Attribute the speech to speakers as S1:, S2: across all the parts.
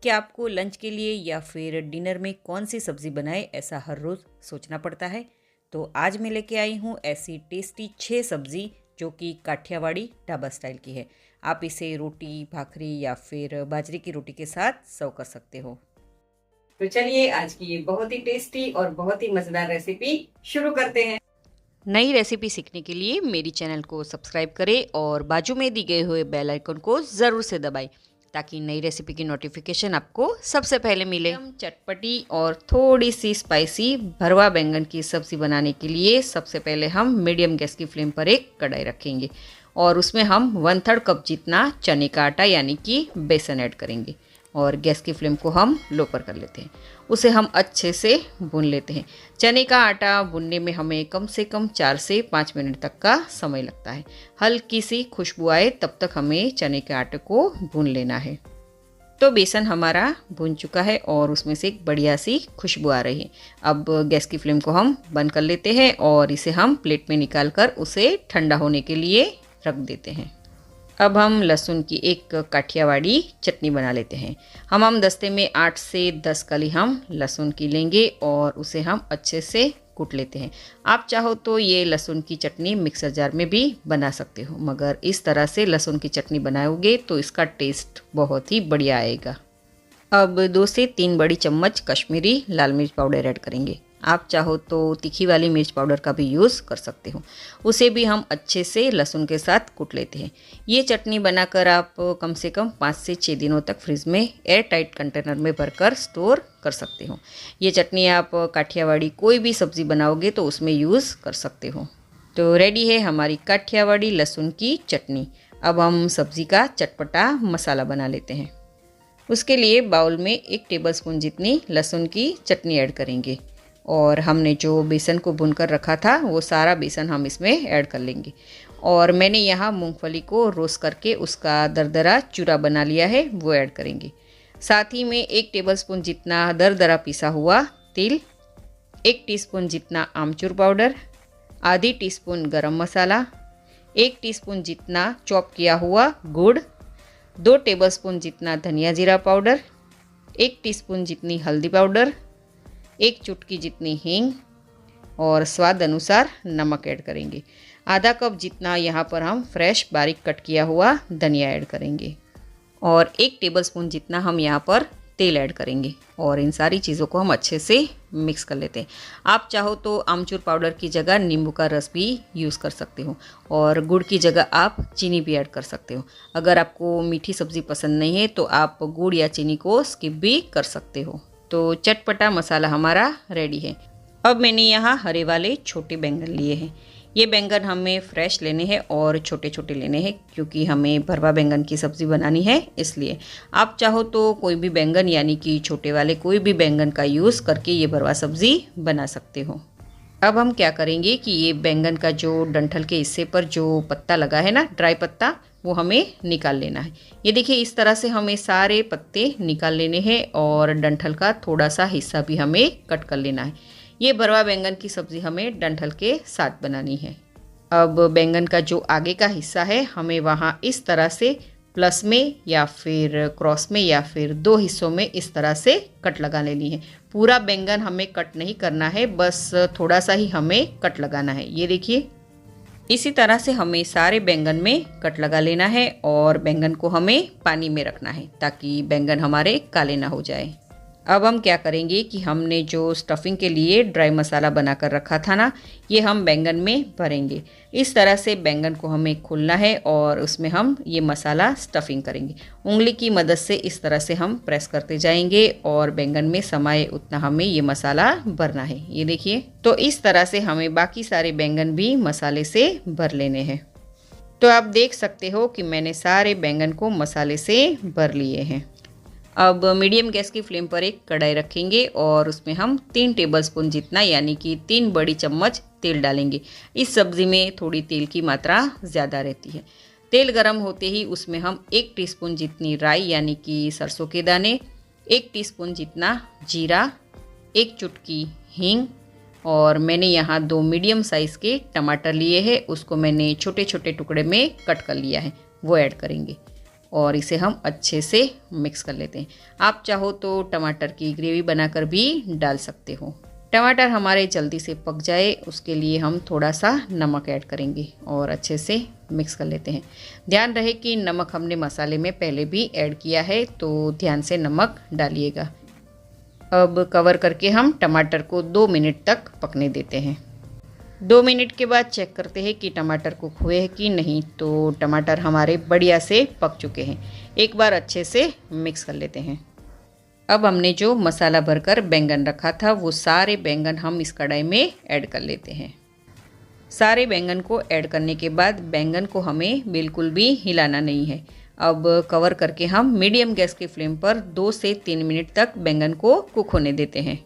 S1: क्या आपको लंच के लिए या फिर डिनर में कौन सी सब्ज़ी बनाए ऐसा हर रोज़ सोचना पड़ता है। तो आज मैं लेके आई हूँ ऐसी टेस्टी 6 सब्ज़ी जो कि काठियावाड़ी ढाबा स्टाइल की है। आप इसे रोटी, भाखरी या फिर बाजरे की रोटी के साथ सर्व कर सकते हो। तो चलिए आज की ये बहुत ही टेस्टी और बहुत ही मज़ेदार रेसिपी शुरू करते हैं। नई रेसिपी सीखने के लिए मेरी चैनल को सब्सक्राइब करें और बाजू में दी गए हुए बेल आइकन को ज़रूर से दबाएं ताकि नई रेसिपी की नोटिफिकेशन आपको सबसे पहले मिले। हम चटपटी और थोड़ी सी स्पाइसी भरवा बैंगन की सब्ज़ी बनाने के लिए सबसे पहले हम मीडियम गैस की फ्लेम पर एक कढ़ाई रखेंगे और उसमें हम 1/3 कप जितना चने का आटा यानी कि बेसन ऐड करेंगे और गैस की फ्लेम को हम लो पर कर लेते हैं। उसे हम अच्छे से भून लेते हैं। चने का आटा भूनने में हमें कम से कम 4 से 5 मिनट तक का समय लगता है। हल्की सी खुशबू आए तब तक हमें चने के आटे को भून लेना है। तो बेसन हमारा भून चुका है और उसमें से एक बढ़िया सी खुशबू आ रही है। अब गैस की फ्लेम को हम बंद कर लेते हैं और इसे हम प्लेट में निकाल कर उसे ठंडा होने के लिए रख देते हैं। अब हम लहसुन की एक काठियावाड़ी चटनी बना लेते हैं। हम दस्ते में 8 से 10 कली हम लहसुन की लेंगे और उसे हम अच्छे से कूट लेते हैं। आप चाहो तो ये लहसुन की चटनी मिक्सर जार में भी बना सकते हो, मगर इस तरह से लहसुन की चटनी बनाओगे तो इसका टेस्ट बहुत ही बढ़िया आएगा। अब 2 से 3 बड़ी चम्मच कश्मीरी लाल मिर्च पाउडर ऐड करेंगे। आप चाहो तो तीखी वाली मिर्च पाउडर का भी यूज़ कर सकते हो। उसे भी हम अच्छे से लहसुन के साथ कूट लेते हैं। ये चटनी बनाकर आप कम से कम 5 से 6 दिनों तक फ्रिज में एयर टाइट कंटेनर में भरकर स्टोर कर सकते हो। ये चटनी आप काठियावाड़ी कोई भी सब्ज़ी बनाओगे तो उसमें यूज़ कर सकते हो। तो रेडी है हमारी काठियावाड़ी लहसुन की चटनी। अब हम सब्ज़ी का चटपटा मसाला बना लेते हैं। उसके लिए बाउल में 1 टेबलस्पून जितनी लहसुन की चटनी ऐड करेंगे और हमने जो बेसन को भूनकर रखा था वो सारा बेसन हम इसमें ऐड कर लेंगे। और मैंने यहाँ मूंगफली को रोस्ट करके उसका दरदरा चूरा बना लिया है, वो ऐड करेंगे। साथ ही में 1 टेबलस्पून जितना दरदरा पिसा हुआ तिल, 1 टीस्पून जितना आमचूर पाउडर, आधी टीस्पून गरम मसाला, 1 टीस्पून जितना चॉप किया हुआ गुड़, 2 टेबलस्पून जितना धनिया जीरा पाउडर, 1 टीस्पून जितनी हल्दी पाउडर, 1 चुटकी जितनी हींग और स्वाद अनुसार नमक ऐड करेंगे। आधा कप जितना यहाँ पर हम फ्रेश बारीक कट किया हुआ धनिया ऐड करेंगे और 1 टेबलस्पून जितना हम यहाँ पर तेल ऐड करेंगे और इन सारी चीज़ों को हम अच्छे से मिक्स कर लेते हैं। आप चाहो तो आमचूर पाउडर की जगह नींबू का रस भी यूज़ कर सकते हो और गुड़ की जगह आप चीनी भी ऐड कर सकते हो। अगर आपको मीठी सब्ज़ी पसंद नहीं है तो आप गुड़ या चीनी को स्किप भी कर सकते हो। तो चटपटा मसाला हमारा रेडी है। अब मैंने यहाँ हरे वाले छोटे बैंगन लिए हैं। ये बैंगन हमें फ्रेश लेने हैं और छोटे छोटे लेने हैं क्योंकि हमें भरवा बैंगन की सब्ज़ी बनानी है, इसलिए आप चाहो तो कोई भी बैंगन यानी कि छोटे वाले कोई भी बैंगन का यूज़ करके ये भरवा सब्ज़ी बना सकते हो। अब हम क्या करेंगे कि ये बैंगन का जो डंठल के हिस्से पर जो पत्ता लगा है ना, ड्राई पत्ता, वो हमें निकाल लेना है। ये देखिए इस तरह से हमें सारे पत्ते निकाल लेने हैं और डंठल का थोड़ा सा हिस्सा भी हमें कट कर लेना है। ये भरवा बैंगन की सब्ज़ी हमें डंठल के साथ बनानी है। अब बैंगन का जो आगे का हिस्सा है हमें वहाँ इस तरह से प्लस में या फिर क्रॉस में या फिर 2 हिस्सों में इस तरह से कट लगा लेनी है। पूरा बैंगन हमें कट नहीं करना है, बस थोड़ा सा ही हमें कट लगाना है। ये देखिए इसी तरह से हमें सारे बैंगन में कट लगा लेना है और बैंगन को हमें पानी में रखना है ताकि बैंगन हमारे काले ना हो जाए। अब हम क्या करेंगे कि हमने जो स्टफिंग के लिए ड्राई मसाला बनाकर रखा था ना, ये हम बैंगन में भरेंगे। इस तरह से बैंगन को हमें खोलना है और उसमें हम ये मसाला स्टफिंग करेंगे। उंगली की मदद से इस तरह से हम प्रेस करते जाएंगे और बैंगन में समाये उतना हमें ये मसाला भरना है। ये देखिए, तो इस तरह से हमें बाकी सारे बैंगन भी मसाले से भर लेने हैं। तो आप देख सकते हो कि मैंने सारे बैंगन को मसाले से भर लिए हैं। अब मीडियम गैस की फ्लेम पर एक कढ़ाई रखेंगे और उसमें हम 3 टेबलस्पून जितना यानी कि 3 बड़ी चम्मच तेल डालेंगे। इस सब्ज़ी में थोड़ी तेल की मात्रा ज़्यादा रहती है। तेल गरम होते ही उसमें हम 1 टीस्पून जितनी राई यानी कि सरसों के दाने, 1 टीस्पून जितना जीरा, 1 चुटकी हींग और मैंने यहाँ 2 मीडियम साइज़ के टमाटर लिए हैं, उसको मैंने छोटे छोटे टुकड़े में कट कर लिया है, वो ऐड करेंगे। और इसे हम अच्छे से मिक्स कर लेते हैं। आप चाहो तो टमाटर की ग्रेवी बनाकर भी डाल सकते हो। टमाटर हमारे जल्दी से पक जाए उसके लिए हम थोड़ा सा नमक ऐड करेंगे और अच्छे से मिक्स कर लेते हैं। ध्यान रहे कि नमक हमने मसाले में पहले भी ऐड किया है, तो ध्यान से नमक डालिएगा। अब कवर करके हम टमाटर को 2 मिनट तक पकने देते हैं। 2 मिनट के बाद चेक करते हैं कि टमाटर कुक हुए हैं कि नहीं। तो टमाटर हमारे बढ़िया से पक चुके हैं। एक बार अच्छे से मिक्स कर लेते हैं। अब हमने जो मसाला भरकर बैंगन रखा था वो सारे बैंगन हम इस कढ़ाई में ऐड कर लेते हैं। सारे बैंगन को ऐड करने के बाद बैंगन को हमें बिल्कुल भी हिलाना नहीं है। अब कवर करके हम मीडियम गैस की फ्लेम पर 2 से 3 मिनट तक बैंगन को कुक होने देते हैं।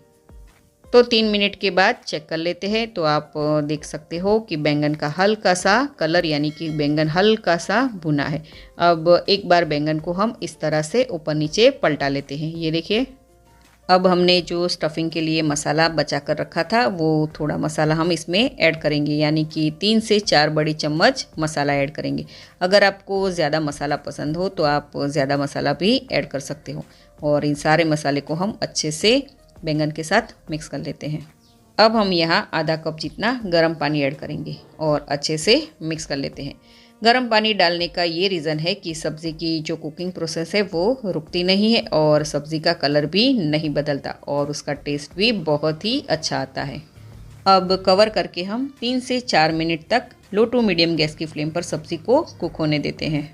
S1: तो 3 मिनट के बाद चेक कर लेते हैं। तो आप देख सकते हो कि बैंगन का हल्का सा कलर यानी कि बैंगन हल्का सा भुना है। अब एक बार बैंगन को हम इस तरह से ऊपर नीचे पलटा लेते हैं। ये देखिए, अब हमने जो स्टफिंग के लिए मसाला बचा कर रखा था वो थोड़ा मसाला हम इसमें ऐड करेंगे, यानी कि 3 से 4 बड़ी चम्मच मसाला ऐड करेंगे। अगर आपको ज़्यादा मसाला पसंद हो तो आप ज़्यादा मसाला भी ऐड कर सकते हो। और इन सारे मसाले को हम अच्छे से बैंगन के साथ मिक्स कर लेते हैं। अब हम यहाँ आधा कप जितना गर्म पानी ऐड करेंगे और अच्छे से मिक्स कर लेते हैं। गर्म पानी डालने का ये रीज़न है कि सब्ज़ी की जो कुकिंग प्रोसेस है वो रुकती नहीं है और सब्ज़ी का कलर भी नहीं बदलता और उसका टेस्ट भी बहुत ही अच्छा आता है। अब कवर करके हम 3 से 4 मिनट तक लो टू मीडियम गैस की फ्लेम पर सब्ज़ी को कुक होने देते हैं।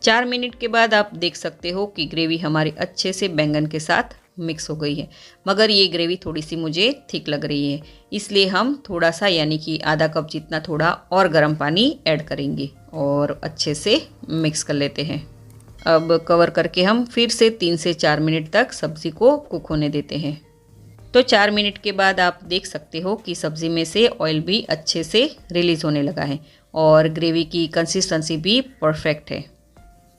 S1: 4 मिनट के बाद आप देख सकते हो कि ग्रेवी हमारी अच्छे से बैंगन के साथ मिक्स हो गई है, मगर ये ग्रेवी थोड़ी सी मुझे थिक लग रही है, इसलिए हम थोड़ा सा यानी कि आधा कप जितना थोड़ा और गर्म पानी ऐड करेंगे और अच्छे से मिक्स कर लेते हैं। अब कवर करके हम फिर से 3 से 4 मिनट तक सब्ज़ी को कुक होने देते हैं। तो 4 मिनट के बाद आप देख सकते हो कि सब्ज़ी में से ऑयल भी अच्छे से रिलीज़ होने लगा है और ग्रेवी की कंसिस्टेंसी भी परफेक्ट है।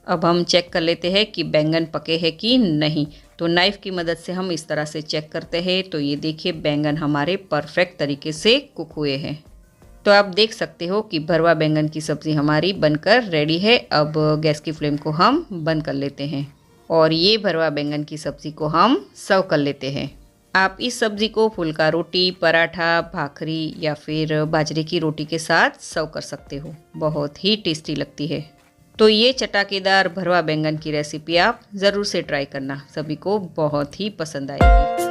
S1: अब हम चेक कर लेते हैं कि बैंगन पके हैं कि नहीं। तो नाइफ़ की मदद से हम इस तरह से चेक करते हैं। तो ये देखिए, बैंगन हमारे परफेक्ट तरीके से कुक हुए हैं। तो आप देख सकते हो कि भरवा बैंगन की सब्ज़ी हमारी बनकर रेडी है। अब गैस की फ्लेम को हम बंद कर लेते हैं और ये भरवा बैंगन की सब्ज़ी को हम सर्व कर लेते हैं। आप इस सब्ज़ी को फुल्का रोटी, पराठा, भाखरी या फिर बाजरे की रोटी के साथ सर्व कर सकते हो। बहुत ही टेस्टी लगती है। तो ये चटाकेदार भरवा बैंगन की रेसिपी आप ज़रूर से ट्राई करना, सभी को बहुत ही पसंद आएगी।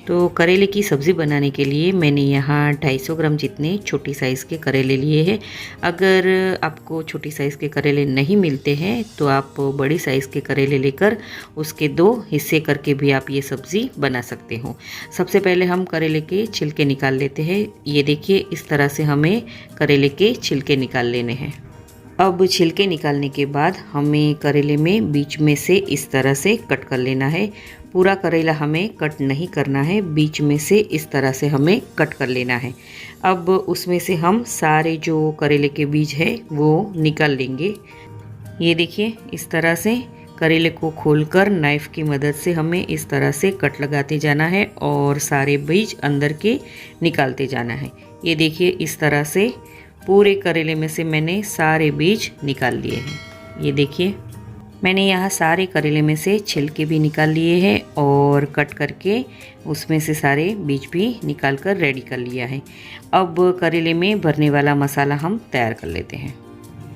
S1: तो करेले की सब्ज़ी बनाने के लिए मैंने यहाँ 250 ग्राम जितने छोटी साइज़ के करेले लिए हैं। अगर आपको छोटी साइज़ के करेले नहीं मिलते हैं तो आप बड़ी साइज़ के करेले लेकर उसके 2 हिस्से करके भी आप ये सब्ज़ी बना सकते हो। सबसे पहले हम करेले के छिलके निकाल लेते हैं। ये देखिए, इस तरह से हमें करेले के छिलके निकाल लेने हैं। अब छिलके निकालने के बाद हमें करेले में बीच में से इस तरह से कट कर लेना है। पूरा करेला हमें कट नहीं करना है, बीच में से इस तरह से हमें कट कर लेना है। अब उसमें से हम सारे जो करेले के बीज है वो निकाल लेंगे। ये देखिए, इस तरह से करेले को खोलकर नाइफ़ की मदद से हमें इस तरह से कट लगाते जाना है और सारे बीज अंदर के निकालते जाना है। ये देखिए, इस तरह से पूरे करेले में से मैंने सारे बीज निकाल लिए हैं। ये देखिए, मैंने यहाँ सारे करेले में से छिलके भी निकाल लिए हैं और कट करके उसमें से सारे बीज भी निकाल कर रेडी कर लिया है। अब करेले में भरने वाला मसाला हम तैयार कर लेते हैं।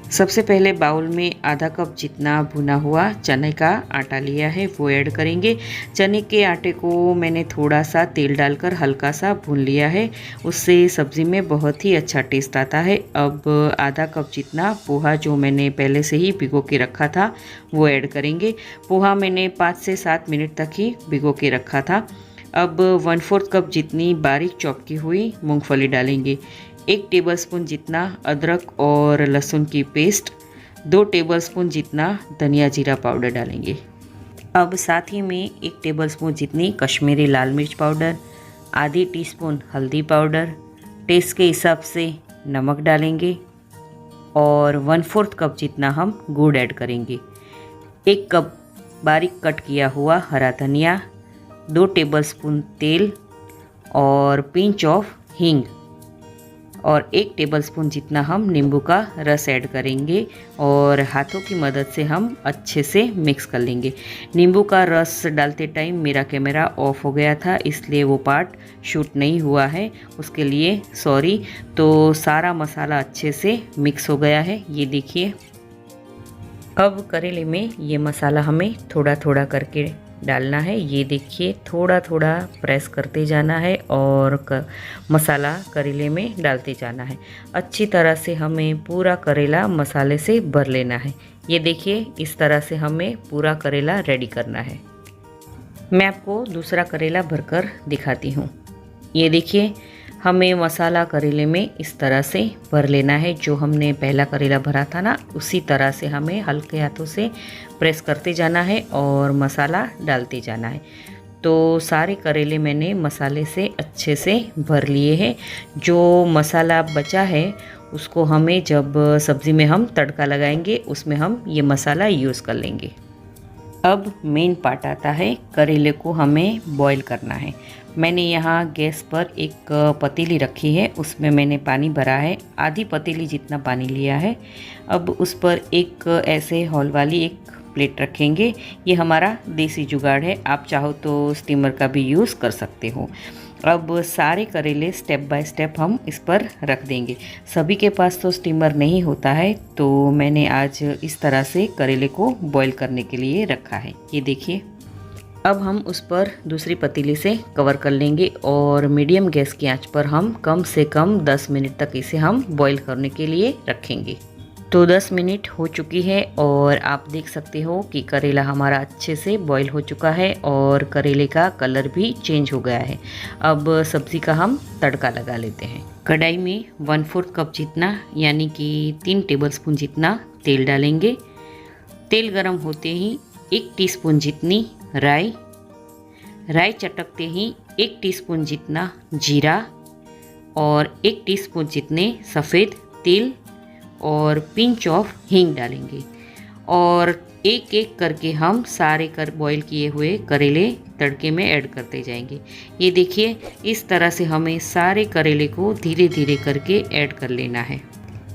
S1: सबसे पहले बाउल में आधा कप जितना भुना हुआ चने का आटा लिया है वो ऐड करेंगे। चने के आटे को मैंने थोड़ा सा तेल डालकर हल्का सा भून लिया है, उससे सब्ज़ी में बहुत ही अच्छा टेस्ट आता है। अब आधा कप जितना पोहा जो मैंने पहले से ही भिगो के रखा था वो ऐड करेंगे। पोहा मैंने 5 से 7 मिनट तक ही भिगो के रखा था। अब 1/4 कप जितनी बारीक चॉप की हुई मूंगफली डालेंगे। 1 टेबलस्पून जितना अदरक और लहसुन की पेस्ट, 2 टेबलस्पून जितना धनिया जीरा पाउडर डालेंगे। अब साथ ही में 1 टेबलस्पून जितनी कश्मीरी लाल मिर्च पाउडर, आधी टीस्पून हल्दी पाउडर, टेस्ट के हिसाब से नमक डालेंगे और 1/4 कप जितना हम गुड़ ऐड करेंगे। 1 कप बारीक कट किया हुआ हरा धनिया, 2 टेबलस्पून तेल और पिंच ऑफ हींग और 1 टेबलस्पून जितना हम नींबू का रस ऐड करेंगे और हाथों की मदद से हम अच्छे से मिक्स कर लेंगे। नींबू का रस डालते टाइम मेरा कैमरा ऑफ हो गया था, इसलिए वो पार्ट शूट नहीं हुआ है, उसके लिए सॉरी। तो सारा मसाला अच्छे से मिक्स हो गया है, ये देखिए। अब करेले में ये मसाला हमें थोड़ा थोड़ा करके डालना है। ये देखिए, थोड़ा थोड़ा प्रेस करते जाना है और मसाला करेले में डालते जाना है। अच्छी तरह से हमें पूरा करेला मसाले से भर लेना है। ये देखिए, इस तरह से हमें पूरा करेला रेडी करना है। मैं आपको दूसरा करेला भरकर दिखाती हूँ। ये देखिए, हमें मसाला करेले में इस तरह से भर लेना है। जो हमने पहला करेला भरा था ना, उसी तरह से हमें हल्के हाथों से प्रेस करते जाना है और मसाला डालते जाना है। तो सारे करेले मैंने मसाले से अच्छे से भर लिए हैं। जो मसाला बचा है उसको हमें जब सब्ज़ी में हम तड़का लगाएंगे उसमें हम ये मसाला यूज़ कर लेंगे। अब मेन पार्ट आता है, करेले को हमें बॉईल करना है। मैंने यहाँ गैस पर एक पतीली रखी है, उसमें मैंने पानी भरा है, आधी पतीली जितना पानी लिया है। अब उस पर एक ऐसे हॉल वाली एक प्लेट रखेंगे। ये हमारा देसी जुगाड़ है, आप चाहो तो स्टीमर का भी यूज़ कर सकते हो। अब सारे करेले स्टेप बाय स्टेप हम इस पर रख देंगे। सभी के पास तो स्टीमर नहीं होता है, तो मैंने आज इस तरह से करेले को बॉईल करने के लिए रखा है। ये देखिए, अब हम उस पर दूसरी पतीली से कवर कर लेंगे और मीडियम गैस की आंच पर हम कम से कम 10 मिनट तक इसे हम बॉईल करने के लिए रखेंगे। तो 10 मिनट हो चुकी है और आप देख सकते हो कि करेला हमारा अच्छे से बॉईल हो चुका है और करेले का कलर भी चेंज हो गया है। अब सब्ज़ी का हम तड़का लगा लेते हैं। कढ़ाई में 1/4 कप जितना यानी कि 3 टेबलस्पून जितना तेल डालेंगे। तेल गरम होते ही 1 टीस्पून जितनी राई चटकते ही 1 टीस्पून जितना जीरा और 1 टीस्पून जितने सफ़ेद तिल और पिंच ऑफ हींग डालेंगे और एक एक करके हम सारे बॉईल किए हुए करेले तड़के में ऐड करते जाएंगे। ये देखिए, इस तरह से हमें सारे करेले को धीरे धीरे करके ऐड कर लेना है।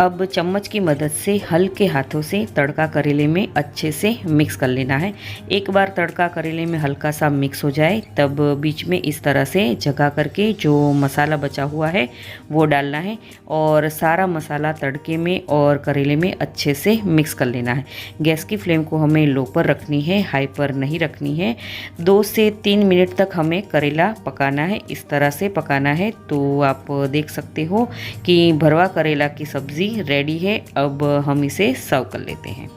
S1: अब चम्मच की मदद से हल्के हाथों से तड़का करेले में अच्छे से मिक्स कर लेना है। एक बार तड़का करेले में हल्का सा मिक्स हो जाए तब बीच में इस तरह से जगह करके जो मसाला बचा हुआ है वो डालना है और सारा मसाला तड़के में और करेले में अच्छे से मिक्स कर लेना है। गैस की फ्लेम को हमें लो पर रखनी है, हाई पर नहीं रखनी है। 2 से 3 मिनट तक हमें करेला पकाना है, इस तरह से पकाना है। तो आप देख सकते हो कि भरवा करेला की सब्ज़ी रेडी है। अब हम इसे सर्व कर लेते हैं।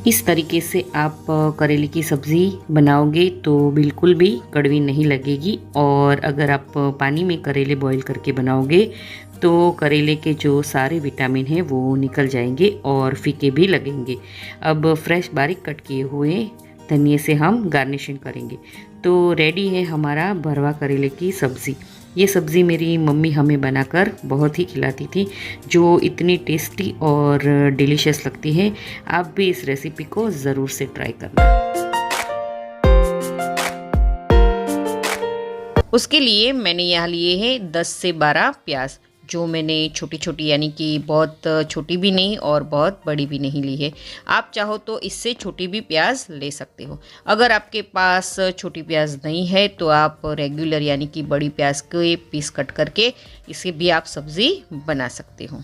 S1: इस तरीके से आप करेले की सब्ज़ी बनाओगे तो बिल्कुल भी कड़वी नहीं लगेगी और अगर आप पानी में करेले बॉईल करके बनाओगे तो करेले के जो सारे विटामिन हैं वो निकल जाएंगे और फीके भी लगेंगे। अब फ्रेश बारीक कट किए हुए धनिए से हम गार्निशिंग करेंगे। तो रेडी है हमारा भरवा करेले की सब्ज़ी। ये सब्ज़ी मेरी मम्मी हमें बनाकर बहुत ही खिलाती थी, जो इतनी टेस्टी और डिलीशियस लगती है। आप भी इस रेसिपी को ज़रूर से ट्राई करना। उसके लिए मैंने यहाँ लिए हैं 10 से 12 प्याज, जो मैंने छोटी छोटी यानी कि बहुत छोटी भी नहीं और बहुत बड़ी भी नहीं ली है। आप चाहो तो इससे छोटी भी प्याज ले सकते हो। अगर आपके पास छोटी प्याज नहीं है तो आप रेगुलर यानी कि बड़ी प्याज के पीस कट करके इसे भी आप सब्ज़ी बना सकते हो।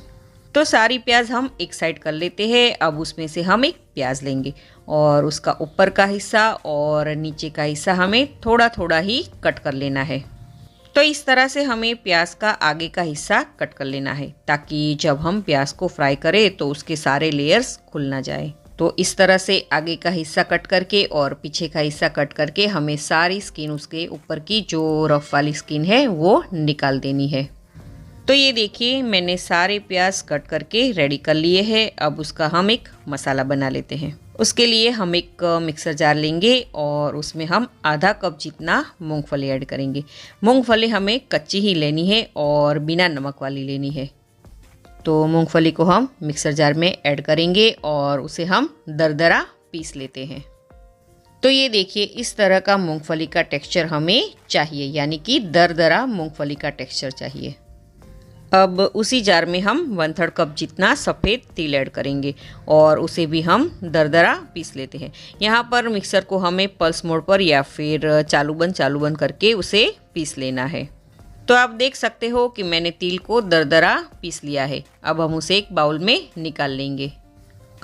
S1: तो सारी प्याज हम एक साइड कर लेते हैं। अब उसमें से हम एक प्याज लेंगे और उसका ऊपर का हिस्सा और नीचे का हिस्सा हमें थोड़ा थोड़ा ही कट कर लेना है। तो इस तरह से हमें प्याज का आगे का हिस्सा कट कर लेना है ताकि जब हम प्याज को फ्राई करें तो उसके सारे लेयर्स खुल ना जाए। तो इस तरह से आगे का हिस्सा कट करके और पीछे का हिस्सा कट करके हमें सारी स्किन उसके ऊपर की जो रफ वाली स्किन है वो निकाल देनी है। तो ये देखिए, मैंने सारे प्याज कट करके रेडी कर लिए हैं। अब उसका हम एक मसाला बना लेते हैं। उसके लिए हम एक मिक्सर जार लेंगे और उसमें हम आधा कप जितना मूंगफली ऐड करेंगे। मूंगफली हमें कच्ची ही लेनी है और बिना नमक वाली लेनी है। तो मूंगफली को हम मिक्सर जार में ऐड करेंगे और उसे हम दरदरा पीस लेते हैं। तो ये देखिए, इस तरह का मूंगफली का टेक्सचर हमें चाहिए, यानी कि दरदरा मूंगफली का टेक्सचर चाहिए। अब उसी जार में हम 1/3 कप जितना सफ़ेद तिल ऐड करेंगे और उसे भी हम दरदरा पीस लेते हैं। यहाँ पर मिक्सर को हमें पल्स मोड पर या फिर चालू बंद करके उसे पीस लेना है। तो आप देख सकते हो कि मैंने तिल को दरदरा पीस लिया है। अब हम उसे एक बाउल में निकाल लेंगे।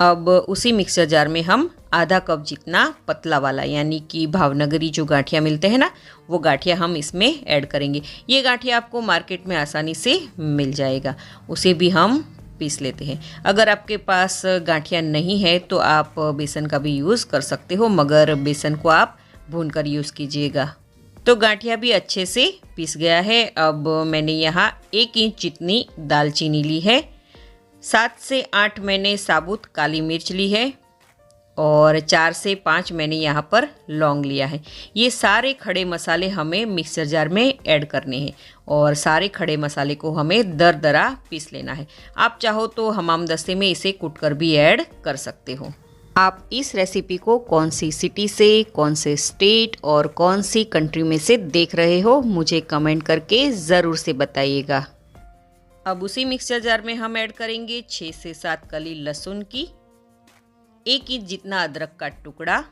S1: अब उसी मिक्सर जार में हम आधा कप जितना पतला वाला यानी कि भावनगरी जो गांठिया मिलते हैं ना, वो गांठिया हम इसमें ऐड करेंगे। ये गांठिया आपको मार्केट में आसानी से मिल जाएगा, उसे भी हम पीस लेते हैं। अगर आपके पास गांठिया नहीं है तो आप बेसन का भी यूज़ कर सकते हो, मगर बेसन को आप भूनकर यूज़ कीजिएगा। तो गांठिया भी अच्छे से पीस गया है। अब मैंने यहाँ 1 इंच जितनी दालचीनी ली है, 7 से 8 मैंने साबुत काली मिर्च ली है और 4 से 5 मैंने यहाँ पर लौंग लिया है। ये सारे खड़े मसाले हमें मिक्सर जार में ऐड करने हैं और सारे खड़े मसाले को हमें दरदरा पीस लेना है। आप चाहो तो हमाम दस्ते में इसे कूटकर भी ऐड कर सकते हो। आप इस रेसिपी को कौन सी सिटी से, कौन से स्टेट और कौन सी कंट्री में से देख रहे हो, मुझे कमेंट करके ज़रूर से बताइएगा। अब उसी मिक्सचर जार में हम ऐड करेंगे 6 से 7 कली लहसुन की, 1 इंच जितना अदरक का टुकड़ा,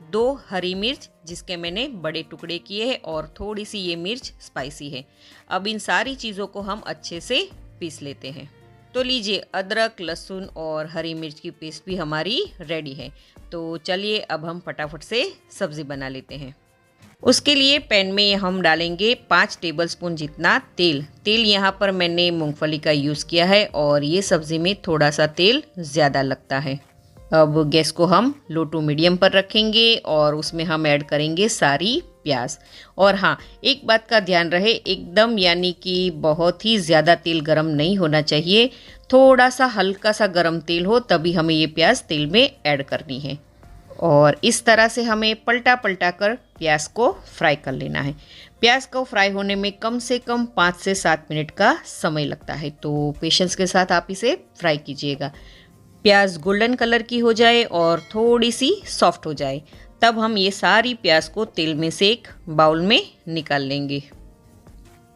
S1: 2 हरी मिर्च जिसके मैंने बड़े टुकड़े किए हैं और थोड़ी सी ये मिर्च स्पाइसी है। अब इन सारी चीज़ों को हम अच्छे से पीस लेते हैं। तो लीजिए, अदरक, लहसुन और हरी मिर्च की पेस्ट भी हमारी रेडी है। तो चलिए अब हम फटाफट से सब्ज़ी बना लेते हैं। उसके लिए पैन में हम डालेंगे 5 टेबलस्पून जितना तेल। तेल यहाँ पर मैंने मूंगफली का यूज़ किया है और ये सब्ज़ी में थोड़ा सा तेल ज़्यादा लगता है। अब गैस को हम लो टू मीडियम पर रखेंगे और उसमें हम ऐड करेंगे सारी प्याज। और हाँ, एक बात का ध्यान रहे, एकदम यानी कि बहुत ही ज़्यादा तेल गरम नहीं होना चाहिए, थोड़ा सा हल्का सा गरम तेल हो तभी हमें ये प्याज तेल में ऐड करनी है। और इस तरह से हमें पलटा पलटा कर प्याज को फ्राई कर लेना है। प्याज को फ्राई होने में कम से कम 5 से 7 मिनट का समय लगता है, तो पेशेंस के साथ आप इसे फ्राई कीजिएगा। प्याज गोल्डन कलर की हो जाए और थोड़ी सी सॉफ्ट हो जाए, तब हम ये सारी प्याज को तेल में से एक बाउल में निकाल लेंगे।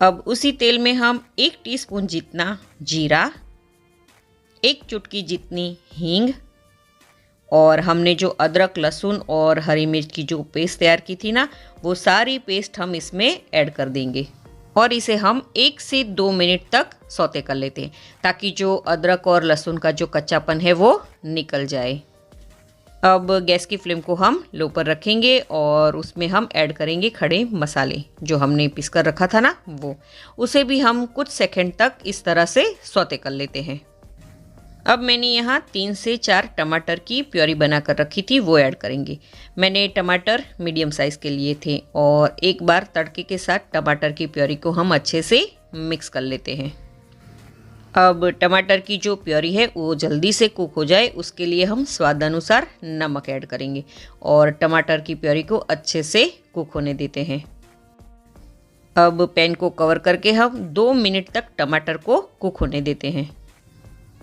S1: अब उसी तेल में हम 1 टीस्पून जितना जीरा, 1 चुटकी जितनी हींग और हमने जो अदरक, लहसुन और हरी मिर्च की जो पेस्ट तैयार की थी ना, वो सारी पेस्ट हम इसमें ऐड कर देंगे और इसे हम 1 से 2 मिनट तक सौते कर लेते हैं, ताकि जो अदरक और लहसुन का जो कच्चापन है वो निकल जाए। अब गैस की फ्लेम को हम लो पर रखेंगे और उसमें हम ऐड करेंगे खड़े मसाले जो हमने पीस कर रखा था ना, वो उसे भी हम कुछ सेकंड तक इस तरह से सौते कर लेते हैं। अब मैंने यहाँ 3 से 4 टमाटर की प्योरी बना कर रखी थी, वो ऐड करेंगे। मैंने टमाटर मीडियम साइज़ के लिए थे और एक बार तड़के के साथ टमाटर की प्योरी को हम अच्छे से मिक्स कर लेते हैं। अब टमाटर की जो प्योरी है वो जल्दी से कुक हो जाए, उसके लिए हम स्वाद अनुसार नमक ऐड करेंगे और टमाटर की प्योरी को अच्छे से कुक होने देते हैं। अब पैन को कवर करके हम 2 मिनट तक टमाटर को कुक होने देते हैं।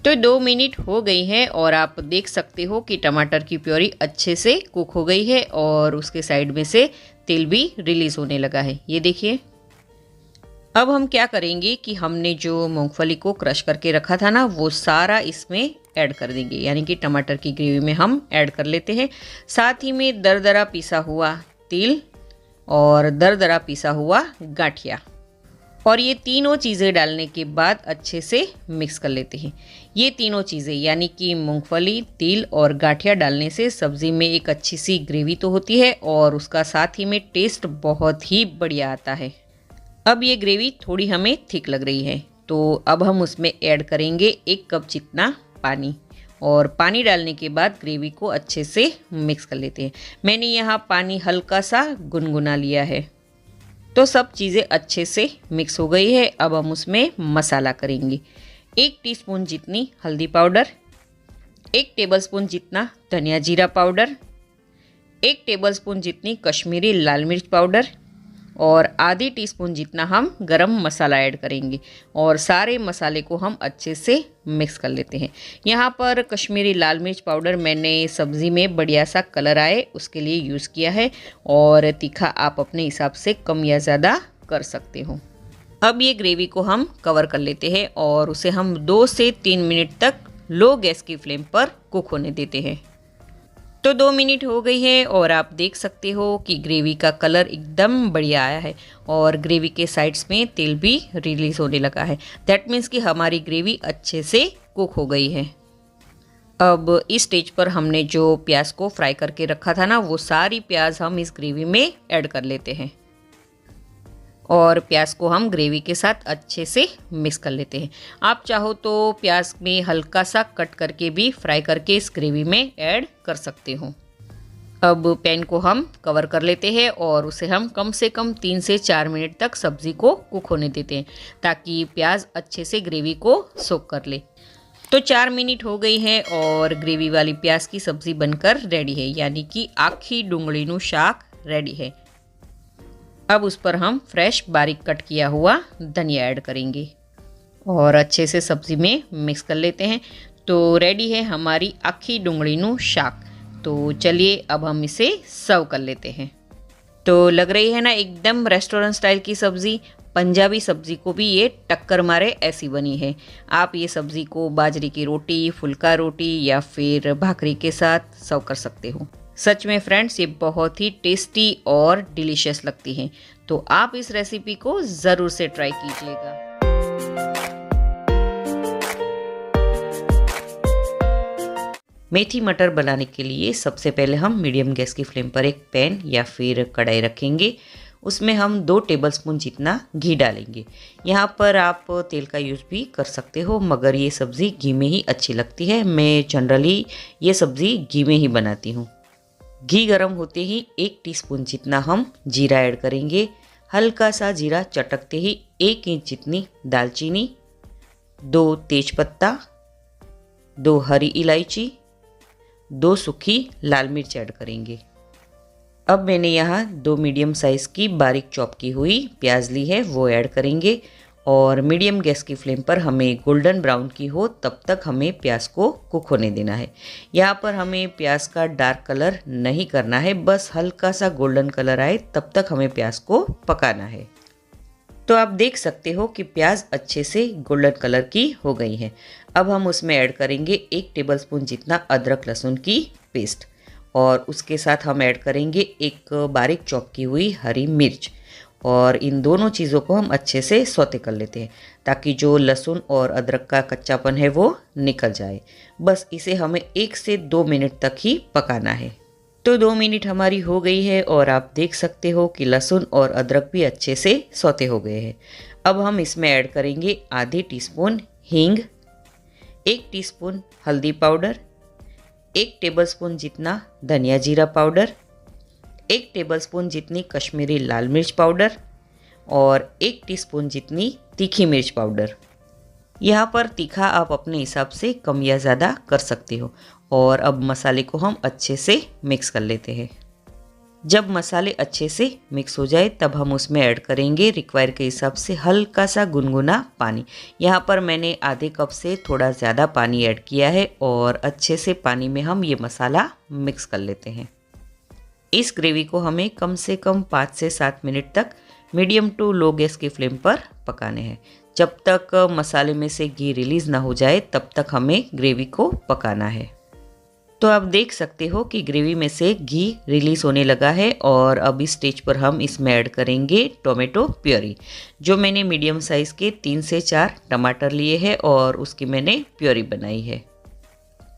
S1: तो 2 मिनट हो गई है और आप देख सकते हो कि टमाटर की प्योरी अच्छे से कुक हो गई है और उसके साइड में से तेल भी रिलीज़ होने लगा है, ये देखिए। अब हम क्या करेंगे कि हमने जो मूंगफली को क्रश करके रखा था ना, वो सारा इसमें ऐड कर देंगे, यानी कि टमाटर की ग्रेवी में हम ऐड कर लेते हैं। साथ ही में दरदरा पिसा हुआ तिल और दरदरा पिसा हुआ गांठिया, और ये तीनों चीज़ें डालने के बाद अच्छे से मिक्स कर लेते हैं। ये तीनों चीज़ें यानी कि मूंगफली, तिल और गाठिया डालने से सब्ज़ी में एक अच्छी सी ग्रेवी तो होती है और उसका साथ ही में टेस्ट बहुत ही बढ़िया आता है। अब ये ग्रेवी थोड़ी हमें थिक लग रही है, तो अब हम उसमें ऐड करेंगे 1 कप जितना पानी और पानी डालने के बाद ग्रेवी को अच्छे से मिक्स कर लेते हैं। मैंने यहाँ पानी हल्का सा गुनगुना लिया है। तो सब चीज़ें अच्छे से मिक्स हो गई है। अब हम उसमें मसाला करेंगे। 1 टीस्पून जितनी हल्दी पाउडर, 1 टेबलस्पून जितना धनिया जीरा पाउडर, 1 टेबलस्पून जितनी कश्मीरी लाल मिर्च पाउडर और आधी टीस्पून जितना हम गरम मसाला ऐड करेंगे और सारे मसाले को हम अच्छे से मिक्स कर लेते हैं। यहाँ पर कश्मीरी लाल मिर्च पाउडर मैंने सब्ज़ी में बढ़िया सा कलर आए उसके लिए यूज़ किया है और तीखा आप अपने हिसाब से कम या ज़्यादा कर सकते हो। अब ये ग्रेवी को हम कवर कर लेते हैं और उसे हम 2 से 3 मिनट तक लो गैस की फ्लेम पर कुक होने देते हैं। तो 2 मिनट हो गई है और आप देख सकते हो कि ग्रेवी का कलर एकदम बढ़िया आया है और ग्रेवी के साइड्स में तेल भी रिलीज होने लगा है। दैट मीन्स कि हमारी ग्रेवी अच्छे से कुक हो गई है। अब इस स्टेज पर हमने जो प्याज को फ्राई करके रखा था ना, वो सारी प्याज हम इस ग्रेवी में ऐड कर लेते हैं और प्याज को हम ग्रेवी के साथ अच्छे से मिक्स कर लेते हैं। आप चाहो तो प्याज में हल्का सा कट करके भी फ्राई करके इस ग्रेवी में ऐड कर सकते हो। अब पैन को हम कवर कर लेते हैं और उसे हम कम से कम 3 से 4 मिनट तक सब्ज़ी को कुक होने देते हैं ताकि प्याज अच्छे से ग्रेवी को सोक कर ले। तो 4 मिनट हो गई है और ग्रेवी वाली प्याज की सब्ज़ी बनकर रेडी है, यानी कि आखी डूंगळीનું શાક रेडी है। अब उस पर हम फ्रेश बारीक कट किया हुआ धनिया ऐड करेंगे और अच्छे से सब्ज़ी में मिक्स कर लेते हैं। तो रेडी है हमारी आखी डूंगळीનું શાક। तो चलिए अब हम इसे सर्व कर लेते हैं। तो लग रही है ना एकदम रेस्टोरेंट स्टाइल की सब्ज़ी। पंजाबी सब्ज़ी को भी ये टक्कर मारे ऐसी बनी है। आप ये सब्ज़ी को बाजरे की रोटी, फुल्का रोटी या फिर भाकरी के साथ सर्व कर सकते हो। सच में फ्रेंड्स ये बहुत ही टेस्टी और डिलीशियस लगती है। तो आप इस रेसिपी को ज़रूर से ट्राई कीजिएगा। मेथी मटर बनाने के लिए सबसे पहले हम मीडियम गैस की फ्लेम पर एक पैन या फिर कढ़ाई रखेंगे। उसमें हम 2 टेबलस्पून जितना घी डालेंगे। यहाँ पर आप तेल का यूज़ भी कर सकते हो, मगर ये सब्ज़ी घी में ही अच्छी लगती है। मैं जनरली ये सब्ज़ी घी में ही बनाती हूँ। घी गर्म होते ही 1 टीस्पून जितना हम जीरा ऐड करेंगे। हल्का सा जीरा चटकते ही 1 इंच जितनी दालचीनी, 2 तेज़पत्ता, 2 हरी इलायची, 2 सूखी लाल मिर्च ऐड करेंगे। अब मैंने यहाँ 2 मीडियम साइज़ की बारीक चॉप की हुई प्याज ली है, वो ऐड करेंगे और मीडियम गैस की फ्लेम पर हमें गोल्डन ब्राउन की हो तब तक हमें प्याज को कुक होने देना है। यहाँ पर हमें प्याज का डार्क कलर नहीं करना है, बस हल्का सा गोल्डन कलर आए तब तक हमें प्याज को पकाना है। तो आप देख सकते हो कि प्याज अच्छे से गोल्डन कलर की हो गई है। अब हम उसमें ऐड करेंगे 1 टेबलस्पून जितना अदरक लहसुन की पेस्ट और उसके साथ हम ऐड करेंगे 1 बारीक चॉप की हुई हरी मिर्च और इन दोनों चीज़ों को हम अच्छे से सौते कर लेते हैं ताकि जो लहसुन और अदरक का कच्चापन है वो निकल जाए। बस इसे हमें 1 से 2 मिनट तक ही पकाना है। तो 2 मिनट हमारी हो गई है और आप देख सकते हो कि लहसुन और अदरक भी अच्छे से सौते हो गए हैं। अब हम इसमें ऐड करेंगे आधी टीस्पून हींग, 1 टीस्पून हल्दी पाउडर, 1 टेबलस्पून जितना धनिया जीरा पाउडर, 1 टेबलस्पून जितनी कश्मीरी लाल मिर्च पाउडर और 1 टीस्पून जितनी तीखी मिर्च पाउडर। यहाँ पर तीखा आप अपने हिसाब से कम या ज़्यादा कर सकते हो। और अब मसाले को हम अच्छे से मिक्स कर लेते हैं। जब मसाले अच्छे से मिक्स हो जाए तब हम उसमें ऐड करेंगे रिक्वायर के हिसाब से हल्का सा गुनगुना पानी। यहाँ पर मैंने आधे कप से थोड़ा ज़्यादा पानी ऐड किया है और अच्छे से पानी में हम ये मसाला मिक्स कर लेते हैं। इस ग्रेवी को हमें कम से कम 5 से 7 मिनट तक मीडियम टू लो गैस की फ्लेम पर पकाने हैं। जब तक मसाले में से घी रिलीज़ ना हो जाए तब तक हमें ग्रेवी को पकाना है। तो आप देख सकते हो कि ग्रेवी में से घी रिलीज़ होने लगा है और अब इस स्टेज पर हम इसमें ऐड करेंगे टोमेटो प्योरी। जो मैंने मीडियम साइज़ के 3 से 4 टमाटर लिए हैं और उसकी मैंने प्योरी बनाई है।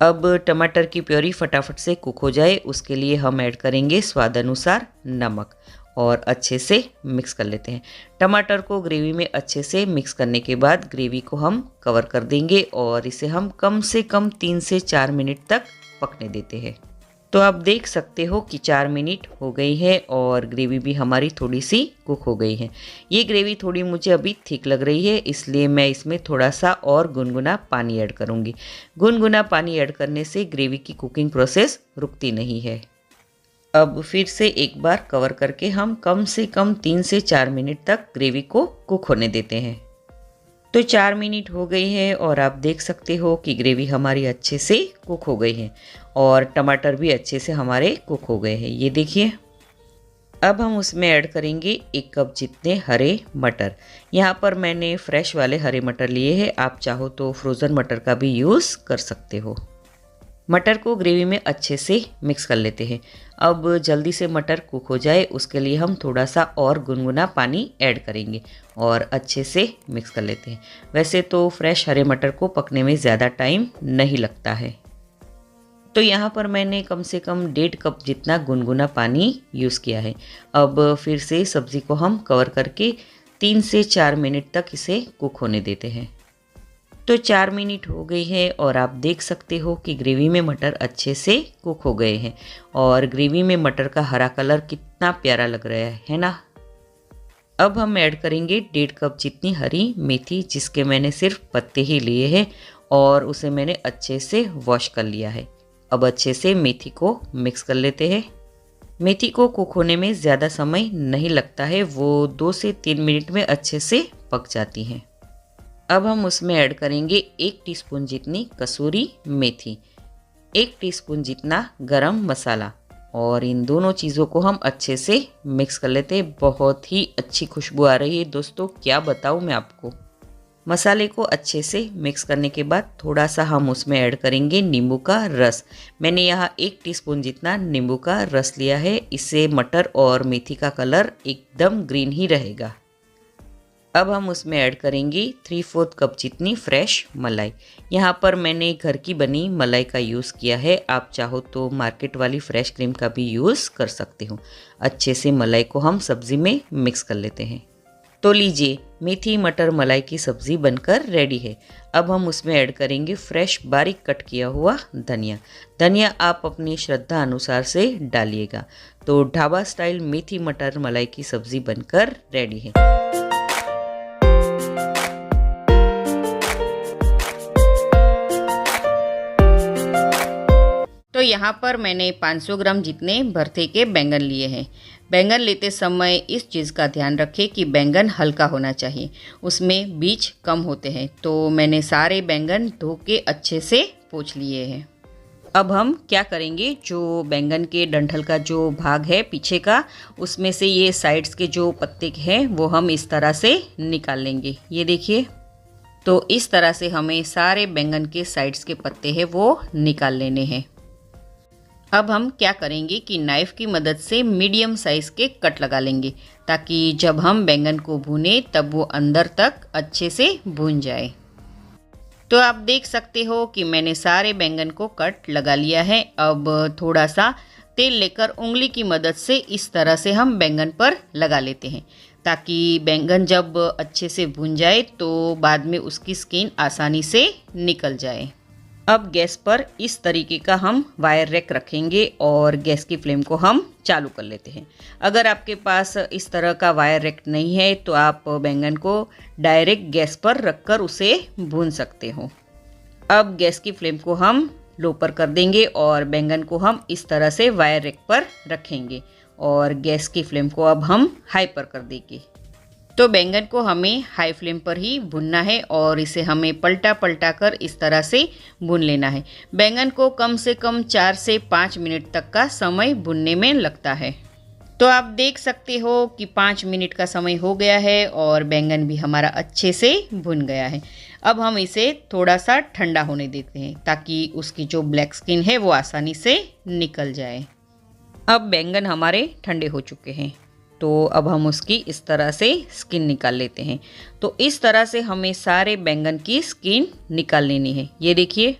S1: अब टमाटर की प्योरी फटाफट से कुक हो जाए उसके लिए हम ऐड करेंगे स्वाद अनुसार नमक और अच्छे से मिक्स कर लेते हैं। टमाटर को ग्रेवी में अच्छे से मिक्स करने के बाद ग्रेवी को हम कवर कर देंगे और इसे हम कम से कम 3 से 4 मिनट तक पकने देते हैं। तो आप देख सकते हो कि 4 मिनट हो गई है और ग्रेवी भी हमारी थोड़ी सी कुक हो गई है। ये ग्रेवी थोड़ी मुझे अभी थिक लग रही है, इसलिए मैं इसमें थोड़ा सा और गुनगुना पानी ऐड करूँगी। गुनगुना पानी ऐड करने से ग्रेवी की कुकिंग प्रोसेस रुकती नहीं है। अब फिर से एक बार कवर करके हम कम से कम 3 से 4 मिनट तक ग्रेवी को कुक होने देते हैं। तो 4 मिनट हो गई है और आप देख सकते हो कि ग्रेवी हमारी अच्छे से कुक हो गई है और टमाटर भी अच्छे से हमारे कुक हो गए हैं। ये देखिए। अब हम उसमें ऐड करेंगे 1 कप जितने हरे मटर। यहाँ पर मैंने फ्रेश वाले हरे मटर लिए हैं, आप चाहो तो फ्रोज़न मटर का भी यूज़ कर सकते हो। मटर को ग्रेवी में अच्छे से मिक्स कर लेते हैं। अब जल्दी से मटर कुक हो जाए उसके लिए हम थोड़ा सा और गुनगुना पानी ऐड करेंगे और अच्छे से मिक्स कर लेते हैं। वैसे तो फ्रेश हरे मटर को पकने में ज़्यादा टाइम नहीं लगता है। तो यहाँ पर मैंने कम से कम 1.5 कप जितना गुनगुना पानी यूज़ किया है। अब फिर से सब्ज़ी को हम कवर करके 3 से 4 मिनट तक इसे कुक होने देते हैं। तो 4 मिनट हो गई है और आप देख सकते हो कि ग्रेवी में मटर अच्छे से कुक हो गए हैं और ग्रेवी में मटर का हरा कलर कितना प्यारा लग रहा है ना। अब हम ऐड करेंगे 1.5 कप जितनी हरी मेथी, जिसके मैंने सिर्फ पत्ते ही लिए हैं और उसे मैंने अच्छे से वॉश कर लिया है। अब अच्छे से मेथी को मिक्स कर लेते हैं। मेथी को कुक होने में ज़्यादा समय नहीं लगता है, वो 2 से 3 मिनट में अच्छे से पक जाती हैं। अब हम उसमें ऐड करेंगे 1 टीस्पून जितनी कसूरी मेथी, 1 टीस्पून जितना गरम मसाला और इन दोनों चीज़ों को हम अच्छे से मिक्स कर लेते हैं। बहुत ही अच्छी खुशबू आ रही है दोस्तों, क्या बताऊँ मैं आपको। मसाले को अच्छे से मिक्स करने के बाद थोड़ा सा हम उसमें ऐड करेंगे नींबू का रस। मैंने यहाँ 1 टीस्पून जितना नींबू का रस लिया है, इससे मटर और मेथी का कलर एकदम ग्रीन ही रहेगा। अब हम उसमें ऐड करेंगे 3/4 कप जितनी फ्रेश मलाई। यहाँ पर मैंने घर की बनी मलाई का यूज़ किया है, आप चाहो तो मार्केट वाली फ्रेश क्रीम का भी यूज़ कर सकते हो। अच्छे से मलाई को हम सब्ज़ी में मिक्स कर लेते हैं। तो लीजिए, मेथी मटर मलाई की सब्ज़ी बनकर रेडी है। अब हम उसमें ऐड करेंगे फ्रेश बारीक कट किया हुआ धनिया। धनिया आप अपनी श्रद्धा अनुसार से डालिएगा। तो ढाबा स्टाइल मेथी मटर मलाई की सब्ज़ी बनकर रेडी है। तो यहाँ पर मैंने 500 ग्राम जितने भरते के बैंगन लिए हैं। बैंगन लेते समय इस चीज़ का ध्यान रखें कि बैंगन हल्का होना चाहिए, उसमें बीज कम होते हैं। तो मैंने सारे बैंगन धो के अच्छे से पोंछ लिए हैं। अब हम क्या करेंगे, जो बैंगन के डंठल का जो भाग है पीछे का, उसमें से ये साइड्स के जो पत्ते हैं वो हम इस तरह से निकाल लेंगे। ये देखिए, तो इस तरह से हमें सारे बैंगन के साइड्स के पत्ते हैं वो निकाल लेने हैं। अब हम क्या करेंगे कि नाइफ़ की मदद से मीडियम साइज़ के कट लगा लेंगे, ताकि जब हम बैंगन को भूनें तब वो अंदर तक अच्छे से भून जाए। तो आप देख सकते हो कि मैंने सारे बैंगन को कट लगा लिया है। अब थोड़ा सा तेल लेकर उंगली की मदद से इस तरह से हम बैंगन पर लगा लेते हैं, ताकि बैंगन जब अच्छे से भून जाए तो बाद में उसकी स्किन आसानी से निकल जाए। अब गैस पर इस तरीके का हम वायर रैक रखेंगे और गैस की फ्लेम को हम चालू कर लेते हैं। अगर आपके पास इस तरह का वायर रैक नहीं है तो आप बैंगन को डायरेक्ट गैस पर रखकर उसे भून सकते हो। अब गैस की फ्लेम को हम लो पर कर देंगे और बैंगन को हम इस तरह से वायर रैक पर रखेंगे और गैस की फ्लेम को अब हम हाई पर कर देंगे। तो बैंगन को हमें हाई फ्लेम पर ही भुनना है और इसे हमें पलटा पलटा कर इस तरह से भून लेना है। बैंगन को कम से कम 4 से 5 मिनट तक का समय भुनने में लगता है। तो आप देख सकते हो कि 5 मिनट का समय हो गया है और बैंगन भी हमारा अच्छे से भुन गया है। अब हम इसे थोड़ा सा ठंडा होने देते हैं, ताकि उसकी जो ब्लैक स्किन है वो आसानी से निकल जाए। अब बैंगन हमारे ठंडे हो चुके हैं, तो अब हम उसकी इस तरह से स्किन निकाल लेते हैं। तो इस तरह से हमें सारे बैंगन की स्किन निकाल लेनी है। ये देखिए,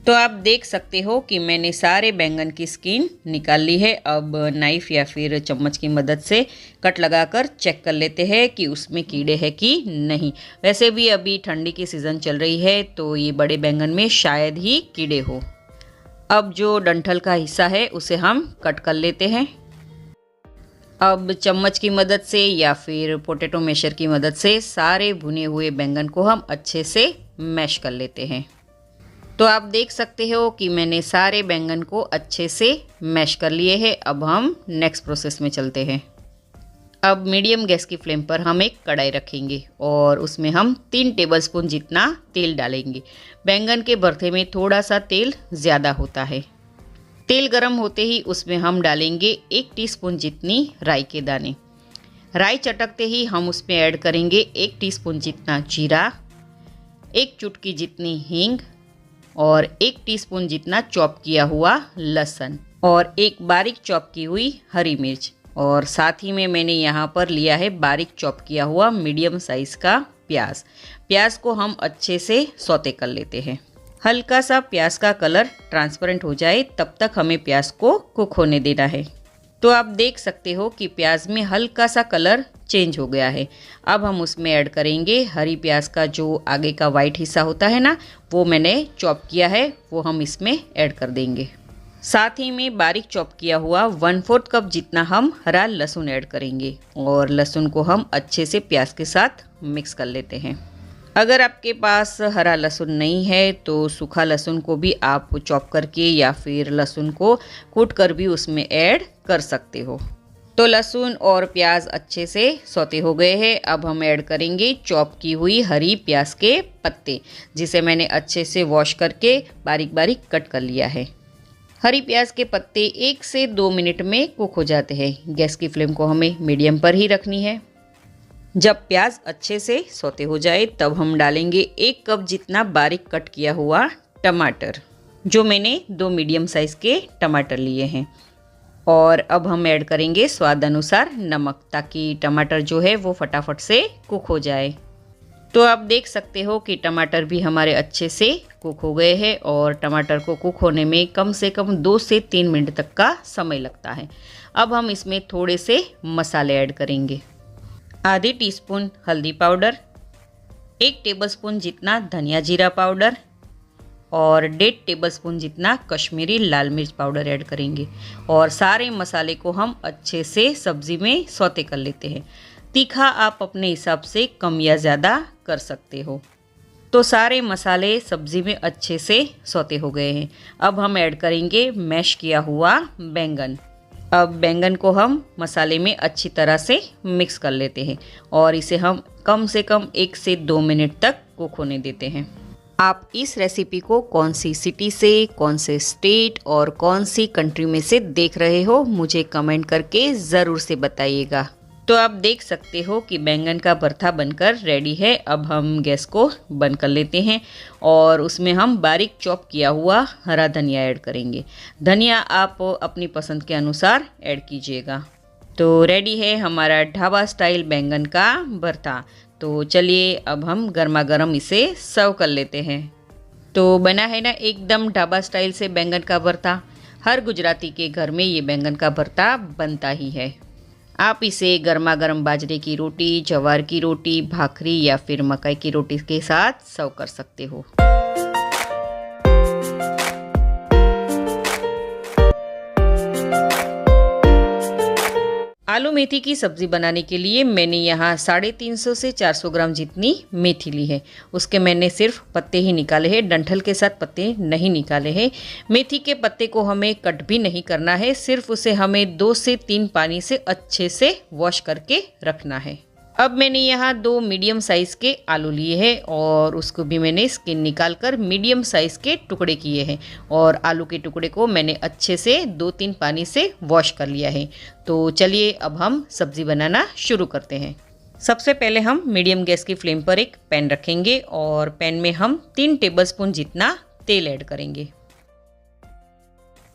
S1: तो आप देख सकते हो कि मैंने सारे बैंगन की स्किन निकाल ली है। अब नाइफ़ या फिर चम्मच की मदद से कट लगाकर चेक कर लेते हैं कि उसमें कीड़े हैं कि नहीं। वैसे भी अभी ठंडी की सीज़न चल रही है तो ये बड़े बैंगन में शायद ही कीड़े हो। अब जो डंठल का हिस्सा है उसे हम कट कर लेते हैं। अब चम्मच की मदद से या फिर पोटैटो मैशर की मदद से सारे भुने हुए बैंगन को हम अच्छे से मैश कर लेते हैं। तो आप देख सकते हो कि मैंने सारे बैंगन को अच्छे से मैश कर लिए हैं। अब हम नेक्स्ट प्रोसेस में चलते हैं। अब मीडियम गैस की फ्लेम पर हम एक कढ़ाई रखेंगे और उसमें हम 3 टेबलस्पून जितना तेल डालेंगे। बैंगन के भरते में थोड़ा सा तेल ज़्यादा होता है। तेल गरम होते ही उसमें हम डालेंगे 1 टीस्पून जितनी राई के दाने। राई चटकते ही हम उसमें ऐड करेंगे 1 टीस्पून जितना जीरा, 1 चुटकी जितनी हींग और 1 टीस्पून जितना चॉप किया हुआ लहसुन और एक बारीक चॉप की हुई हरी मिर्च। और साथ ही में मैंने यहाँ पर लिया है बारीक चॉप किया हुआ मीडियम साइज़ का प्याज। प्याज को हम अच्छे से सौते कर लेते हैं। हल्का सा प्याज का कलर ट्रांसपेरेंट हो जाए तब तक हमें प्याज को कुक होने देना है। तो आप देख सकते हो कि प्याज में हल्का सा कलर चेंज हो गया है। अब हम उसमें ऐड करेंगे हरी प्याज का जो आगे का वाइट हिस्सा होता है ना, वो मैंने चॉप किया है, वो हम इसमें ऐड कर देंगे। साथ ही में बारीक चॉप किया हुआ 1/4 कप जितना हम हरा लहसुन ऐड करेंगे और लहसुन को हम अच्छे से प्याज के साथ मिक्स कर लेते हैं। अगर आपके पास हरा लहसुन नहीं है तो सूखा लहसुन को भी आप चॉप करके या फिर लहसुन को कूट कर भी उसमें ऐड कर सकते हो। तो लहसुन और प्याज अच्छे से सौते हो गए हैं। अब हम ऐड करेंगे चॉप की हुई हरी प्याज के पत्ते, जिसे मैंने अच्छे से वॉश करके बारीक बारीक कट कर लिया है। हरी प्याज के पत्ते 1 से 2 मिनट में कुक हो जाते हैं। गैस की फ्लेम को हमें मीडियम पर ही रखनी है। जब प्याज अच्छे से सौते हो जाए तब हम डालेंगे 1 कप जितना बारीक कट किया हुआ टमाटर, जो मैंने 2 मीडियम साइज़ के टमाटर लिए हैं। और अब हम ऐड करेंगे स्वाद अनुसार नमक, ताकि टमाटर जो है वो फटाफट से कुक हो जाए। तो आप देख सकते हो कि टमाटर भी हमारे अच्छे से कुक हो गए हैं और टमाटर को कुक होने में कम से कम 2 से 3 मिनट तक का समय लगता है। अब हम इसमें थोड़े से मसाले ऐड करेंगे। आधी टीस्पून हल्दी पाउडर, 1 टेबलस्पून जितना धनिया जीरा पाउडर और 1.5 टेबलस्पून जितना कश्मीरी लाल मिर्च पाउडर ऐड करेंगे। और सारे मसाले को हम अच्छे से सब्ज़ी में सौते कर लेते हैं। तीखा आप अपने हिसाब से कम या ज़्यादा कर सकते हो। तो सारे मसाले सब्ज़ी में अच्छे से सौते हो गए हैं। अब हम ऐड करेंगे मैश किया हुआ बैंगन। अब बैंगन को हम मसाले में अच्छी तरह से मिक्स कर लेते हैं और इसे हम कम से कम 1 से 2 मिनट तक कुक होने देते हैं। आप इस रेसिपी को कौन सी सिटी से, कौन से स्टेट और कौन सी कंट्री में से देख रहे हो, मुझे कमेंट करके ज़रूर से बताइएगा। तो आप देख सकते हो कि बैंगन का भरता बनकर रेडी है। अब हम गैस को बंद कर लेते हैं और उसमें हम बारीक चॉप किया हुआ हरा धनिया ऐड करेंगे। धनिया आप अपनी पसंद के अनुसार ऐड कीजिएगा। तो रेडी है हमारा ढाबा स्टाइल बैंगन का भरता। तो चलिए अब हम गर्मा गर्म इसे सर्व कर लेते हैं। तो बना है ना एकदम ढाबा स्टाइल से बैंगन का भरता। हर गुजराती के घर में ये बैंगन का भरता बनता ही है। आप इसे गर्मा गर्म बाजरे की रोटी, ज्वार की रोटी, भाखरी या फिर मकई की रोटी के साथ सर्व कर सकते हो। आलू मेथी की सब्ज़ी बनाने के लिए मैंने यहाँ 350 से 400 ग्राम जितनी मेथी ली है। उसके मैंने सिर्फ पत्ते ही निकाले हैं, डंठल के साथ पत्ते नहीं निकाले हैं। मेथी के पत्ते को हमें कट भी नहीं करना है, सिर्फ उसे हमें 2 से 3 पानी से अच्छे से वॉश करके रखना है। अब मैंने यहाँ 2 मीडियम साइज़ के आलू लिए हैं और उसको भी मैंने स्किन निकाल कर मीडियम साइज़ के टुकड़े किए हैं और आलू के टुकड़े को मैंने अच्छे से 2-3 पानी से वॉश कर लिया है। तो चलिए अब हम सब्ज़ी बनाना शुरू करते हैं। सबसे पहले हम मीडियम गैस की फ्लेम पर एक पैन रखेंगे और पैन में हम 3 टेबलस्पून जितना तेल ऐड करेंगे।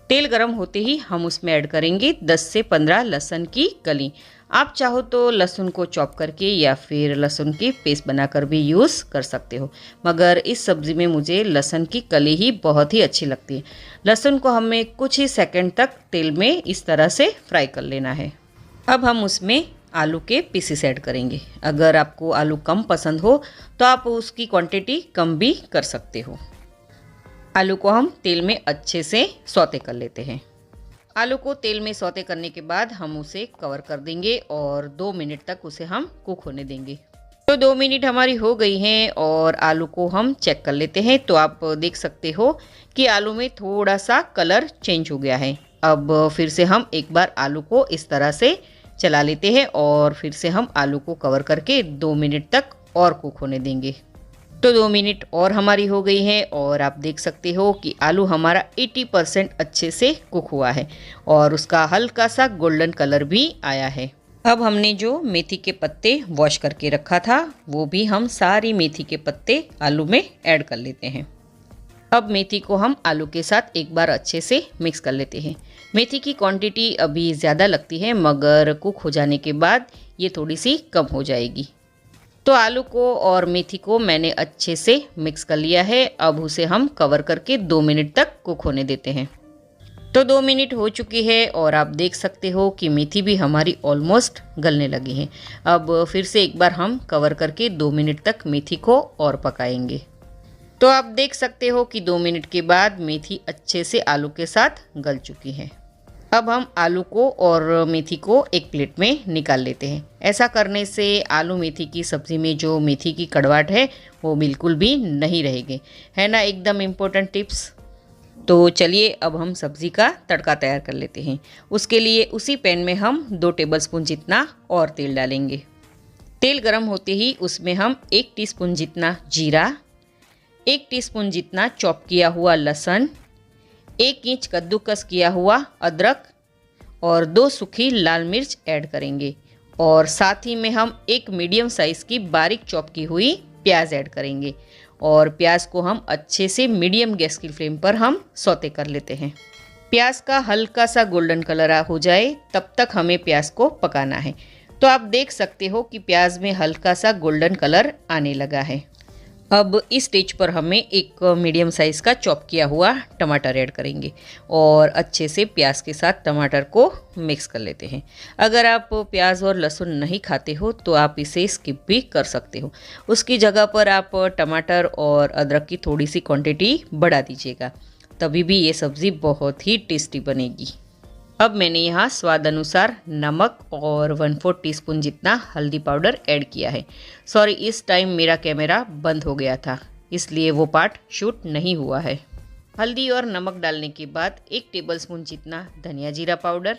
S1: तेल गर्म होते ही हम उसमें ऐड करेंगे 10 से 15 लहसुन की कली। आप चाहो तो लहसुन को चॉप करके या फिर लहसुन की पेस्ट बनाकर भी यूज़ कर सकते हो, मगर इस सब्ज़ी में मुझे लहसुन की कली ही बहुत ही अच्छी लगती है। लहसुन को हमें कुछ ही सेकंड तक तेल में इस तरह से फ्राई कर लेना है। अब हम उसमें आलू के पीसेस ऐड करेंगे। अगर आपको आलू कम पसंद हो तो आप उसकी क्वांटिटी कम भी कर सकते हो। आलू को हम तेल में अच्छे से सौते कर लेते हैं। आलू को तेल में सौते करने के बाद हम उसे कवर कर देंगे और 2 मिनट तक उसे हम कुक होने देंगे। तो 2 मिनट हमारी हो गई हैं और आलू को हम चेक कर लेते हैं। तो आप देख सकते हो कि आलू में थोड़ा सा कलर चेंज हो गया है। अब फिर से हम एक बार आलू को इस तरह से चला लेते हैं और फिर से हम आलू को कवर करके 2 मिनट तक और कुक होने देंगे। तो 2 मिनट और हमारी हो गई है और आप देख सकते हो कि आलू हमारा 80% अच्छे से कुक हुआ है और उसका हल्का सा गोल्डन कलर भी आया है। अब हमने जो मेथी के पत्ते वॉश करके रखा था वो भी हम सारी मेथी के पत्ते आलू में ऐड कर लेते हैं। अब मेथी को हम आलू के साथ एक बार अच्छे से मिक्स कर लेते हैं। मेथी की क्वांटिटी अभी ज़्यादा लगती है मगर कुक हो जाने के बाद ये थोड़ी सी कम हो जाएगी। तो आलू को और मेथी को मैंने अच्छे से मिक्स कर लिया है। अब उसे हम कवर करके 2 मिनट तक कुक होने देते हैं। तो 2 मिनट हो चुकी है और आप देख सकते हो कि मेथी भी हमारी ऑलमोस्ट गलने लगी है। अब फिर से एक बार हम कवर करके 2 मिनट तक मेथी को और पकाएंगे। तो आप देख सकते हो कि 2 मिनट के बाद मेथी अच्छे से आलू के साथ गल चुकी है। अब हम आलू को और मेथी को एक प्लेट में निकाल लेते हैं। ऐसा करने से आलू मेथी की सब्ज़ी में जो मेथी की कड़वाहट है वो बिल्कुल भी नहीं रहेगी, है ना। एकदम इम्पोर्टेंट टिप्स। तो चलिए अब हम सब्ज़ी का तड़का तैयार कर लेते हैं। उसके लिए उसी पैन में हम 2 टेबलस्पून जितना और तेल डालेंगे। तेल गर्म होते ही उसमें हम 1 टीस्पून जितना जीरा, 1 टीस्पून जितना चॉप किया हुआ लहसुन, 1 इंच कद्दूकस किया हुआ अदरक और 2 सूखी लाल मिर्च ऐड करेंगे और साथ ही में हम 1 मीडियम साइज़ की बारीक चॉप की हुई प्याज ऐड करेंगे और प्याज को हम अच्छे से मीडियम गैस की फ्लेम पर हम सौते कर लेते हैं। प्याज का हल्का सा गोल्डन कलर हो जाए तब तक हमें प्याज को पकाना है। तो आप देख सकते हो कि प्याज में हल्का सा गोल्डन कलर आने लगा है। अब इस स्टेज पर हमें एक मीडियम साइज़ का चॉप किया हुआ टमाटर ऐड करेंगे और अच्छे से प्याज के साथ टमाटर को मिक्स कर लेते हैं। अगर आप प्याज और लहसुन नहीं खाते हो तो आप इसे स्किप भी कर सकते हो। उसकी जगह पर आप टमाटर और अदरक की थोड़ी सी क्वांटिटी बढ़ा दीजिएगा, तभी भी ये सब्ज़ी बहुत ही टेस्टी बनेगी। अब मैंने यहाँ स्वाद अनुसार नमक और 1/4 टीस्पून जितना हल्दी पाउडर ऐड किया है। सॉरी, इस टाइम मेरा कैमरा बंद हो गया था इसलिए वो पार्ट शूट नहीं हुआ है। हल्दी और नमक डालने के बाद 1 टेबलस्पून जितना धनिया जीरा पाउडर,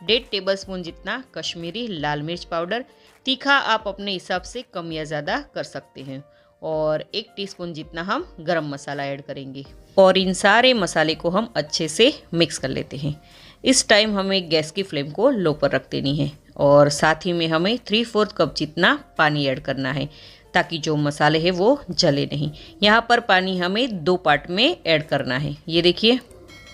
S1: 1.5 टेबलस्पून जितना कश्मीरी लाल मिर्च पाउडर, तीखा आप अपने हिसाब से कम या ज़्यादा कर सकते हैं, और 1 टीस्पून जितना हम गरम मसाला ऐड करेंगे और इन सारे मसाले को हम अच्छे से मिक्स कर लेते हैं। इस टाइम हमें गैस की फ्लेम को लो पर रख देनी है और साथ ही में हमें 3/4 कप जितना पानी ऐड करना है ताकि जो मसाले हैं वो जले नहीं। यहाँ पर पानी हमें 2 पार्ट में ऐड करना है, ये देखिए।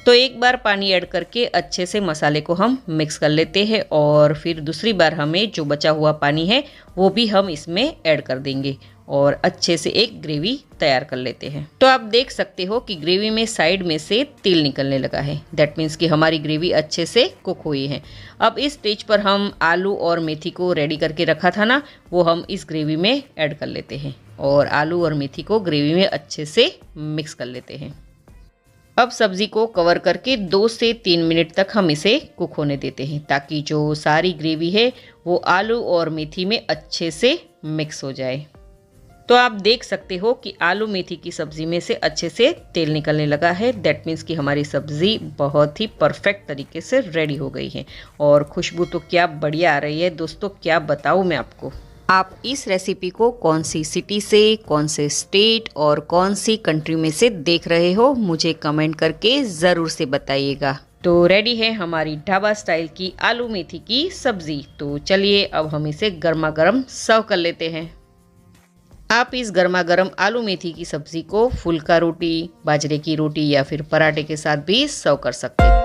S1: तो एक बार पानी ऐड करके अच्छे से मसाले को हम मिक्स कर लेते हैं और फिर दूसरी बार हमें जो बचा हुआ पानी है वो भी हम इसमें ऐड कर देंगे और अच्छे से एक ग्रेवी तैयार कर लेते हैं। तो आप देख सकते हो कि ग्रेवी में साइड में से तेल निकलने लगा है। दैट मीन्स कि हमारी ग्रेवी अच्छे से कुक हुई है। अब इस स्टेज पर हम आलू और मेथी को रेडी करके रखा था ना, वो हम इस ग्रेवी में ऐड कर लेते हैं और आलू और मेथी को ग्रेवी में अच्छे से मिक्स कर लेते हैं। अब सब्ज़ी को कवर करके 2 से 3 मिनट तक हम इसे कुक होने देते हैं ताकि जो सारी ग्रेवी है वो आलू और मेथी में अच्छे से मिक्स हो जाए। तो आप देख सकते हो कि आलू मेथी की सब्ज़ी में से अच्छे से तेल निकलने लगा है। दैट मीन्स कि हमारी सब्ज़ी बहुत ही परफेक्ट तरीके से रेडी हो गई है और खुशबू तो क्या बढ़िया आ रही है दोस्तों, क्या बताऊँ मैं आपको। आप इस रेसिपी को कौन सी सिटी से, कौन से स्टेट और कौन सी कंट्री में से देख रहे हो मुझे कमेंट करके ज़रूर से बताइएगा। तो रेडी है हमारी ढाबा स्टाइल की आलू मेथी की सब्ज़ी। तो चलिए अब हम इसे गर्मा गर्म सर्व कर लेते हैं। आप इस गर्मा गर्म आलू मेथी की सब्ज़ी को फुल्का रोटी, बाजरे की रोटी या फिर पराठे के साथ भी सर्व कर सकते हैं।